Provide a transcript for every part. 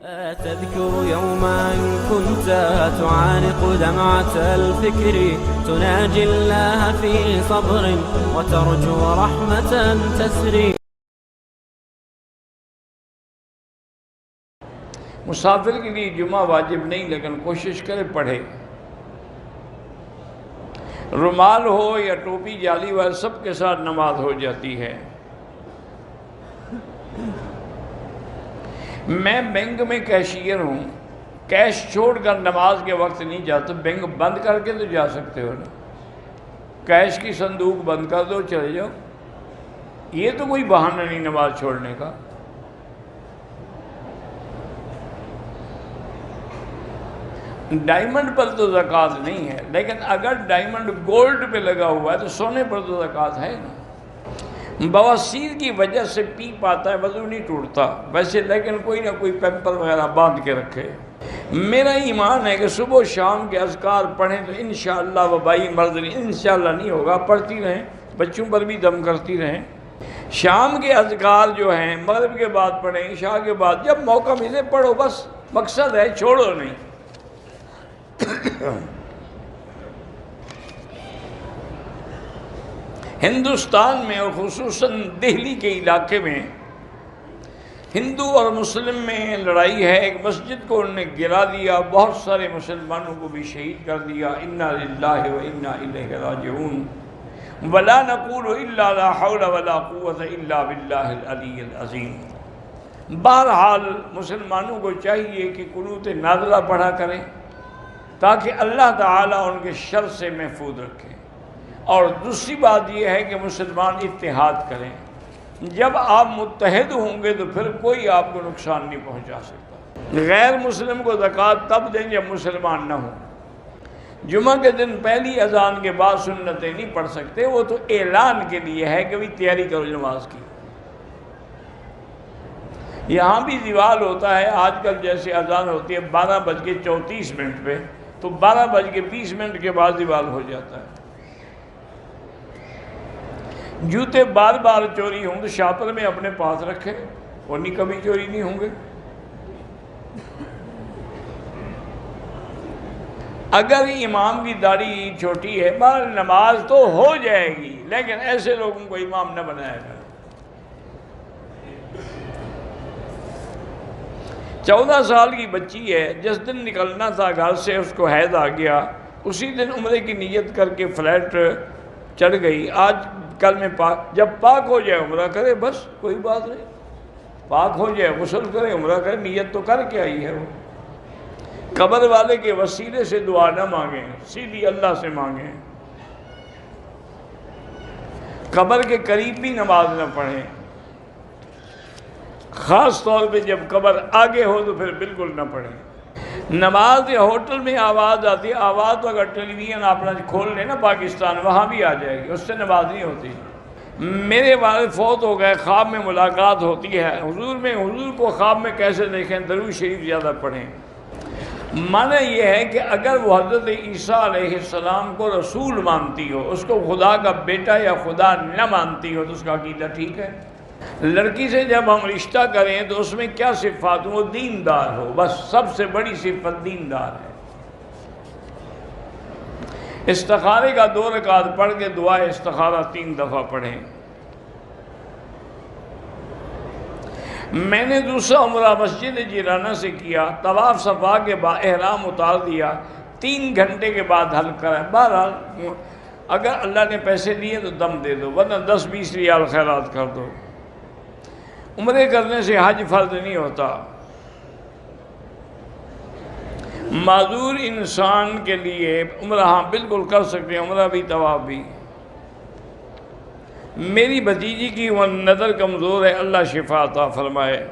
تذكر يوما كنت تعانق دمعة الفكر تناجي الله في صبر وترجو رحمة تسري. مسافر کے لیے جمعہ واجب نہیں، لیکن کوشش کرے پڑھے. رومال ہو یا ٹوپی جالی والے سب کے ساتھ نماز ہو جاتی ہے. میں بینک میں کیشیئر ہوں، کیش چھوڑ کر نماز کے وقت نہیں جاتا. بینک بند کر کے تو جا سکتے ہو نا، کیش کی صندوق بند کر دو چلے جاؤ. یہ تو کوئی بہانہ نہیں نماز چھوڑنے کا. ڈائمنڈ پر تو زکوٰۃ نہیں ہے، لیکن اگر ڈائمنڈ گولڈ پہ لگا ہوا ہے تو سونے پر تو زکوٰۃ ہے نا. بواسیر کی وجہ سے پی پاتا ہے، وضو نہیں ٹوٹتا ویسے، لیکن کوئی نہ کوئی پیمپر وغیرہ باندھ کے رکھے. میرا ایمان ہے کہ صبح و شام کے اذکار پڑھیں تو انشاءاللہ وبائی مرض نہیں، انشاءاللہ نہیں ہوگا. پڑھتی رہیں، بچوں پر بھی دم کرتی رہیں. شام کے اذکار جو ہیں مغرب کے بعد پڑھیں، عشاء کے بعد، جب موقع ملے پڑھو. بس مقصد ہے، چھوڑو نہیں. ہندوستان میں اور خصوصاً دہلی کے علاقے میں ہندو اور مسلم میں لڑائی ہے. ایک مسجد کو انہوں نے گرا دیا، بہت سارے مسلمانوں کو بھی شہید کر دیا. انا للہ و انا الیہ راجعون ولا نقول الا لا حول ولا قوة الا باللہ العلی العظیم. بہرحال مسلمانوں کو چاہیے کہ قنوت نازلہ پڑھا کریں تاکہ اللہ تعالیٰ ان کے شر سے محفوظ رکھے. اور دوسری بات یہ ہے کہ مسلمان اتحاد کریں. جب آپ متحد ہوں گے تو پھر کوئی آپ کو نقصان نہیں پہنچا سکتا. غیر مسلم کو زکوٰۃ تب دیں جب مسلمان نہ ہوں. جمعہ کے دن پہلی اذان کے بعد سنتیں نہیں پڑھ سکتے، وہ تو اعلان کے لیے ہے کہ بھی تیاری کرو نماز کی. یہاں بھی زوال ہوتا ہے آج کل، جیسے اذان ہوتی ہے 12:34 پہ، تو 12:20 کے بعد زوال ہو جاتا ہے. جوتے بار بار چوری ہوں تو شاپر میں اپنے پاس رکھے، وہ نہیں کبھی چوری نہیں ہوں گے. اگر امام کی داڑھی چھوٹی ہے بہر نماز تو ہو جائے گی، لیکن ایسے لوگوں کو امام نہ بنایا گا. 14 سال کی بچی ہے، جس دن نکلنا تھا گھر سے اس کو حیض آ گیا، اسی دن عمرے کی نیت کر کے فلائٹ چڑھ گئی. آج کل میں جب پاک ہو جائے عمرہ کرے، بس کوئی بات نہیں. پاک ہو جائے غسل کرے، عمرہ کرے، نیت تو کر کے آئی ہے. وہ قبر والے کے وسیلے سے دعا نہ مانگیں، سیدھی اللہ سے مانگیں. قبر کے قریب بھی نماز نہ پڑھیں، خاص طور پہ جب قبر آگے ہو تو پھر بالکل نہ پڑھیں. نماز یا ہوٹل میں آواز آتی ہے، آواز تو اگر ٹیلی ویژن اپنا کھول لیں نا پاکستان، وہاں بھی آ جائے گی، اس سے نماز نہیں ہوتی. میرے والد فوت ہو گئے، خواب میں ملاقات ہوتی ہے حضور میں. حضور کو خواب میں کیسے دیکھیں؟ درود شریف زیادہ پڑھیں. معنی یہ ہے کہ اگر وہ حضرت عیسیٰ علیہ السلام کو رسول مانتی ہو، اس کو خدا کا بیٹا یا خدا نہ مانتی ہو، تو اس کا عقیدہ ٹھیک ہے. لڑکی سے جب ہم رشتہ کریں تو اس میں کیا صفات ہو؟ وہ دیندار ہو، بس سب سے بڑی صفت دیندار ہے. استخارے کا 2 رکعت پڑھ کے دعائے استخارہ 3 دفعہ پڑھیں. میں نے دوسرا عمرہ مسجد جیرانہ سے کیا، طواف صفا کے بعد احرام اتار دیا، 3 گھنٹے کے بعد حل کرا. بہرحال اگر اللہ نے پیسے دیے تو دم دے دو، ورنہ 10-20 ریال خیرات کر دو. عمرے کرنے سے حج فرض نہیں ہوتا. معذور انسان کے لیے عمرہ ہاں بالکل کر سکتے ہیں، عمرہ بھی طواف بھی. میری بھتیجی کی وہ نظر کمزور ہے، اللہ شفا عطا فرمائے.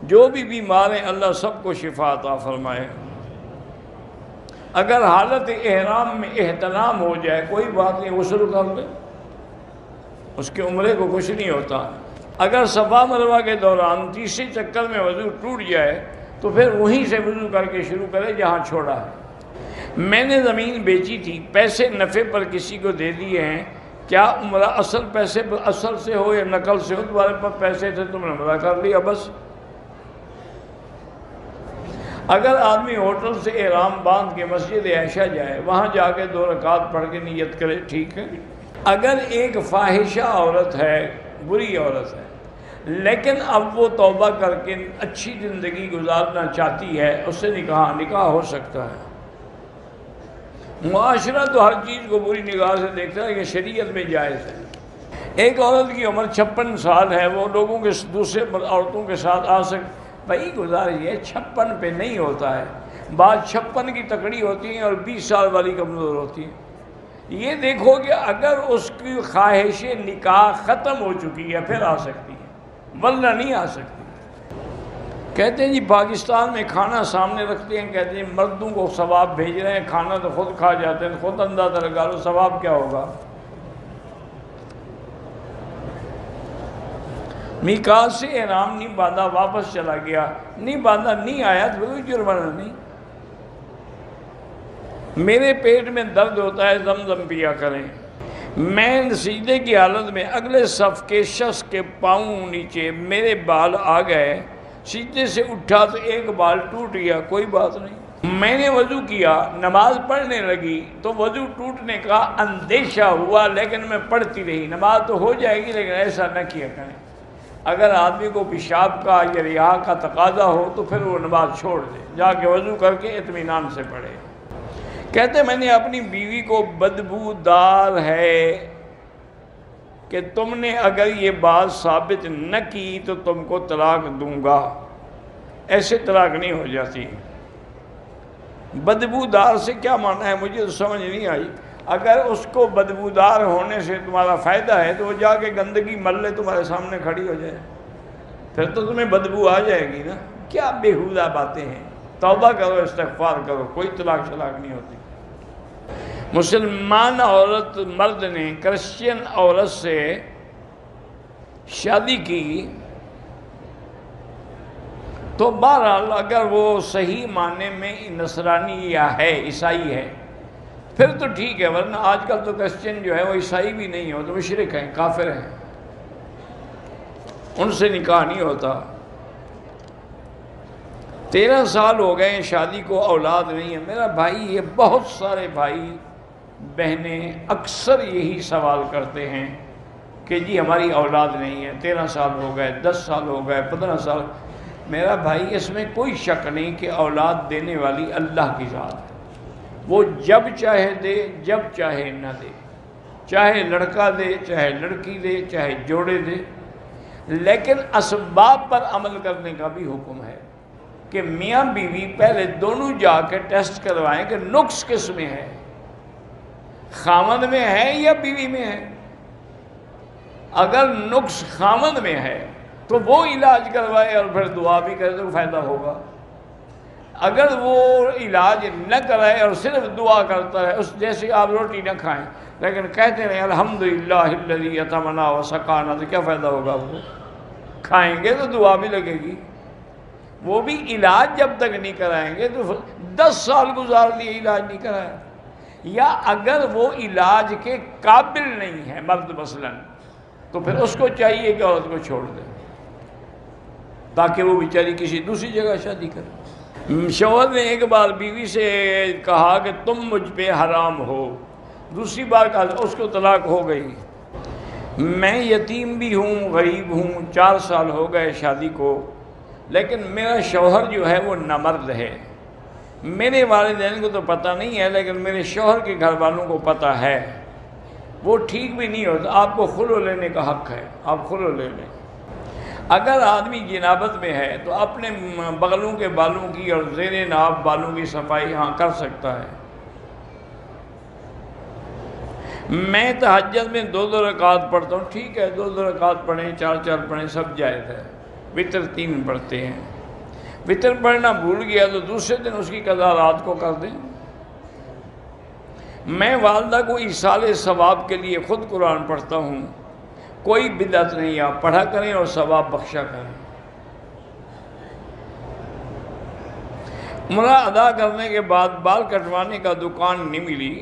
جو بھی بیمار ہیں اللہ سب کو شفا عطا فرمائے. اگر حالت احرام میں احتلام ہو جائے کوئی بات نہیں، غسل کر لے، اس کے عمرے کو کچھ نہیں ہوتا. اگر صفا مروہ کے دوران تیسرے چکر میں وضو ٹوٹ جائے تو پھر وہیں سے وضو کر کے شروع کرے جہاں چھوڑا ہے. میں نے زمین بیچی تھی، پیسے نفع پر کسی کو دے دیے ہیں، کیا عمرہ اصل پیسے اصل سے ہو یا نقل سے ہو؟ تمہارے پاس پیسے تھے، تم نے عمرہ کر لیا، بس اگر آدمی ہوٹل سے احرام باندھ کے مسجد عائشہ جائے، وہاں جا کے 2 رکعت پڑھ کے نیت کرے، ٹھیک ہے۔ اگر ایک فاحشہ عورت ہے، بری عورت ہے، لیکن اب وہ توبہ کر کے اچھی زندگی گزارنا چاہتی ہے، اس سے نکاح ہو سکتا ہے۔ معاشرہ تو ہر چیز کو بری نگاہ سے دیکھتا ہے کہ شریعت میں جائز ہے۔ ایک عورت کی عمر 56 سال ہے، وہ لوگوں کے دوسرے عورتوں کے ساتھ آ بھائی گزارش ہے، 56 پہ نہیں ہوتا ہے، بعض 56 کی تکڑی ہوتی ہیں اور 20 سال والی کمزور ہوتی ہیں۔ یہ دیکھو کہ اگر اس کی خواہش نکاح ختم ہو چکی ہے پھر آ سکتی ہے، ورنہ نہیں آ سکتی۔ کہتے ہیں جی پاکستان میں کھانا سامنے رکھتے ہیں، کہتے ہیں مردوں کو ثواب بھیج رہے ہیں، کھانا تو خود کھا جاتے ہیں، خود اندازہ لگا لو ثواب کیا ہوگا۔ میقات سے احرام نہیں باندھا، واپس چلا گیا، نہیں باندھا، نہیں آیا تو کوئی جرمانہ نہیں۔ میرے پیٹ میں درد ہوتا ہے، زمزم پیا کریں۔ میں سجدے کی حالت میں اگلے صف کے شخص کے پاؤں نیچے میرے بال آ گئے، سجدے سے اٹھا تو ایک بال ٹوٹ گیا، کوئی بات نہیں۔ میں نے وضو کیا، نماز پڑھنے لگی تو وضو ٹوٹنے کا اندیشہ ہوا، لیکن میں پڑھتی رہی۔ نماز تو ہو جائے گی لیکن ایسا نہ کیا کریں۔ اگر آدمی کو پیشاب کا یا ریا کا تقاضا ہو تو پھر وہ نماز چھوڑ دے، جا کے وضو کر کے اطمینان سے پڑھے۔ کہتے میں نے اپنی بیوی کو بدبودار ہے کہ تم نے اگر یہ بات ثابت نہ کی تو تم کو طلاق دوں گا۔ ایسے طلاق نہیں ہو جاتی۔ بدبودار سے کیا معنی ہے مجھے تو سمجھ نہیں آئی۔ اگر اس کو بدبودار ہونے سے تمہارا فائدہ ہے تو وہ جا کے گندگی مل لے، تمہارے سامنے کھڑی ہو جائے، پھر تو تمہیں بدبو آ جائے گی نا۔ کیا بیہودہ باتیں ہیں، توبہ کرو، استغفار کرو، کوئی طلاق شلاق نہیں ہوتی۔ مسلمان عورت مرد نے کرسچین عورت سے شادی کی تو بہرحال اگر وہ صحیح معنی میں نصرانی یا ہے، عیسائی ہے، پھر تو ٹھیک ہے، ورنہ آج کل تو کرسچین جو ہے وہ عیسائی بھی نہیں ہو تو مشرک ہیں، کافر ہیں، ان سے نکاح نہیں ہوتا۔ 13 سال ہو گئے شادی کو، اولاد نہیں ہے۔ میرا بھائی، یہ بہت سارے بھائی بہنیں اکثر یہی سوال کرتے ہیں کہ جی ہماری اولاد نہیں ہے، 13 سال ہو گئے، 10 سال ہو گئے، 15 سال۔ میرا بھائی اس میں کوئی شک نہیں کہ اولاد دینے والی اللہ کی ذات ہے، وہ جب چاہے دے، جب چاہے نہ دے، چاہے لڑکا دے، چاہے لڑکی دے، چاہے جوڑے دے۔ لیکن اسباب پر عمل کرنے کا بھی حکم ہے کہ میاں بیوی پہلے دونوں جا کے ٹیسٹ کروائیں کہ نقص کس میں ہے، خاوند میں ہے یا بیوی میں ہے۔ اگر نقص خاوند میں ہے تو وہ علاج کروائے اور پھر دعا بھی کرے تو فائدہ ہوگا۔ اگر وہ علاج نہ کرائے اور صرف دعا کرتا ہے، اس جیسے آپ روٹی نہ کھائیں لیکن کہتے رہیں الحمدللہ الذی اطعمنا وسقانا، تو کیا فائدہ ہوگا؟ وہ کھائیں گے تو دعا بھی لگے گی۔ وہ بھی علاج جب تک نہیں کرائیں گے تو 10 سال گزار لیے علاج نہیں کرایا۔ یا اگر وہ علاج کے قابل نہیں ہے مرد مثلاً، تو پھر اس کو چاہیے کہ عورت کو چھوڑ دے تاکہ وہ بیچاری کسی دوسری جگہ شادی کرے۔ شوہر نے ایک بار بیوی سے کہا کہ تم مجھ پہ حرام ہو، دوسری بار کہا، اس کو طلاق ہو گئی۔ میں یتیم بھی ہوں، غریب ہوں، 4 سال ہو گئے شادی کو، لیکن میرا شوہر جو ہے وہ نامرد ہے۔ میرے والدین کو تو پتہ نہیں ہے لیکن میرے شوہر کے گھر والوں کو پتہ ہے۔ وہ ٹھیک بھی نہیں ہوتا، آپ کو خلع لینے کا حق ہے، آپ خلع لے لیں۔ اگر آدمی جنابت میں ہے تو اپنے بغلوں کے بالوں کی اور زیر ناف بالوں کی صفائی ہاں کر سکتا ہے۔ میں تہجد میں 2 رکعت پڑھتا ہوں، ٹھیک ہے، 2 رکعت پڑھیں، 4 پڑھیں، سب جائز ہے۔ وتر 3 پڑھتے ہیں، وتر پڑھنا بھول گیا تو دوسرے دن اس کی قضا رات کو کر دیں۔ میں والدہ کو ایصال ثواب کے لیے خود قرآن پڑھتا ہوں، کوئی بدعت نہیں، آپ پڑھا کریں اور ثواب بخشا کریں۔ عمرہ ادا کرنے کے بعد بال کٹوانے کا دکان نہیں ملی،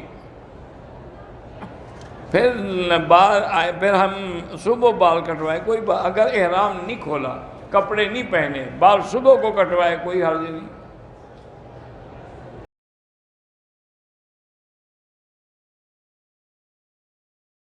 پھر ہم صبح بال کٹوائے، کوئی اگر احرام نہیں کھولا، کپڑے نہیں پہنے، بال صبح کو کٹوائے، کوئی حرج نہیں۔